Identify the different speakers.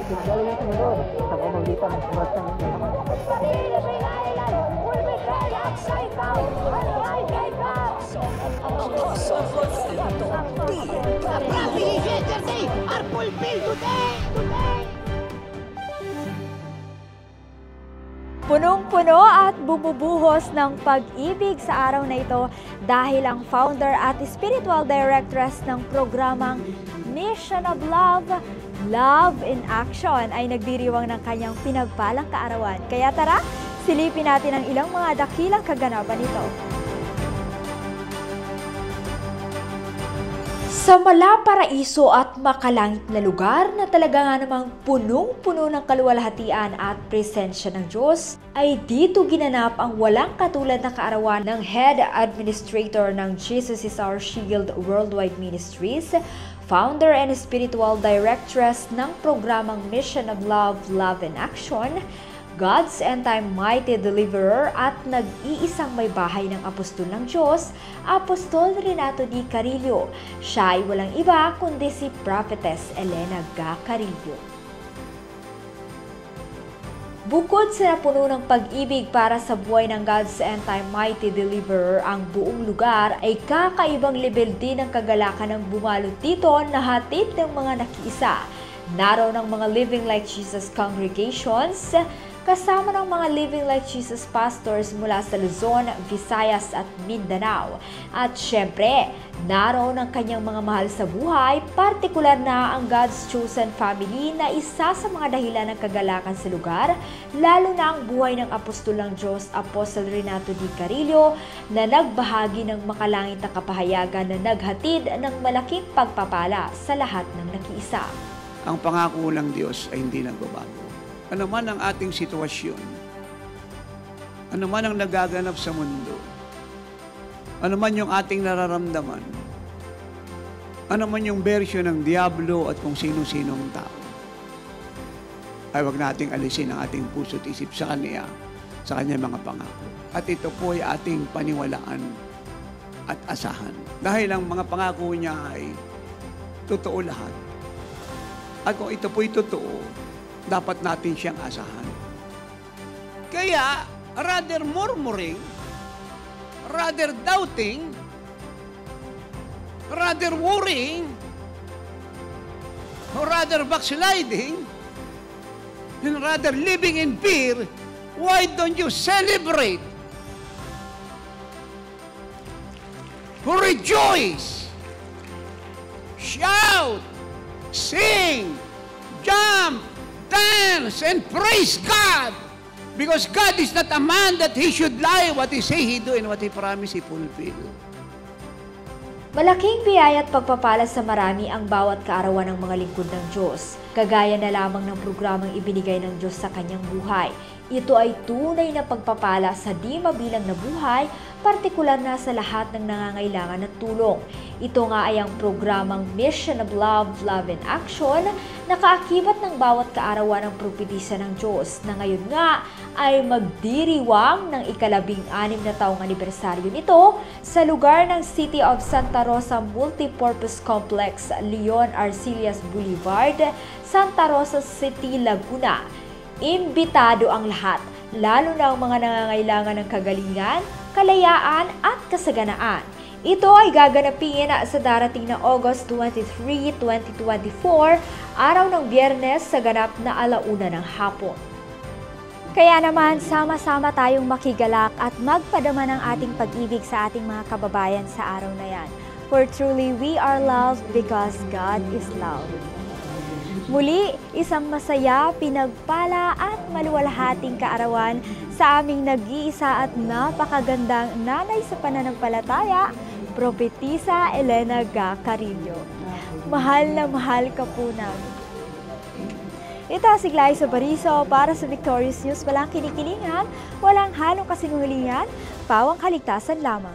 Speaker 1: Galing yung sumunod sa pamamagitan ng surat ng Panginoon.
Speaker 2: Punong-puno at bumubuhos ng pag-ibig sa araw na ito dahil ang founder at spiritual directress ng programang Mission of Love, Love in Action ay nagdiriwang ng kanyang pinagpalang kaarawan. Kaya tara, silipin natin ang ilang mga dakilang kaganapan nito. Sa malaparaiso at makalangit na lugar na talaga nga namang punong-puno ng kaluwalhatian at presensya ng Diyos, ay dito ginanap ang walang katulad na kaarawan ng Head Administrator ng Jesus is Our Shield Worldwide Ministries, Founder and Spiritual Directress ng programang Mission of Love, Love in Action, God's End-Time Mighty Deliverer at nag-iisang may bahay ng Apostol ng Diyos, Apostol Renato D. Carillo. Siya ay walang iba kundi si Prophetess Elena Ga Carillo. Bukod sa napuno ng pag-ibig para sa buhay ng God's End-Time Mighty Deliverer, ang buong lugar ay kakaibang level din ng kagalakan ng bumalot dito na hatid ng mga nakiisa. Naroon ng mga Living Like Jesus congregations, kasama ng mga Living Like Jesus pastors mula sa Luzon, Visayas at Mindanao. At syempre, naroon ang kanyang mga mahal sa buhay, partikular na ang God's Chosen Family na isa sa mga dahilan ng kagalakan sa lugar, lalo na ang buhay ng Apostol ng Diyos, Apostol Renato D. Carillo, na nagbahagi ng makalangit na kapahayagan na naghatid ng malaking pagpapala sa lahat ng nakiisa.
Speaker 3: Ang pangako ng Diyos ay hindi nagbabago. Ano man ang ating sitwasyon, ano man ang nagaganap sa mundo, ano man yung ating nararamdaman, ano man yung version ng Diablo at kung sino-sinong tao, ay wag nating alisin ang ating puso't isip sa kanya mga pangako. At ito po ay ating paniwalaan at asahan. Dahil ang mga pangako niya ay totoo lahat. At kung ito po'y totoo, dapat natin siyang asahan. Kaya, rather murmuring, rather doubting, rather worrying, or rather backsliding, and rather living in fear, why don't you celebrate? Rejoice! Shout! Sing! Jump! Dance and praise God, because God is not a man that He should lie. What He say He do and what He promise He fulfill.
Speaker 2: Malaking biyaya at pagpapala sa marami ang bawat kaarawan ng mga lingkod ng Diyos, kagaya na lamang ng programang ibinigay ng Diyos sa kanyang buhay. Ito ay tunay na pagpapala sa di mabilang na buhay, partikular na sa lahat ng nangangailangan ng tulong. Ito nga ay ang programang Mission of Love, Love in Action na kaakibat ng bawat kaarawan ng propetisa ng Diyos na ngayon nga ay magdiriwang ng ika-16 na taong anibersaryo nito sa lugar ng City of Santa Rosa Multipurpose Complex, Leon Arcillas Boulevard, Santa Rosa City, Laguna. Imbitado ang lahat, lalo na ang mga nangangailangan ng kagalingan, kalayaan at kasaganaan. Ito ay gaganapin sa darating na August 23, 2024, araw ng Biyernes sa ganap na 1:00 ng hapon. Kaya naman, sama-sama tayong makigalak at magpadama ng ating pag-ibig sa ating mga kababayan sa araw na yan. For truly we are loved because God is love. Muli, isang masaya, pinagpala at maluwalhating kaarawan sa aming nag-iisa at napakagandang nanay sa pananampalataya, Propetisa Elena Ga Carillo. Mahal na mahal ka po namin. Ito si Glyza Bariso para sa Victorious News. Walang kinikilingan, walang halong kasinungalingan, pawang kaligtasan lamang.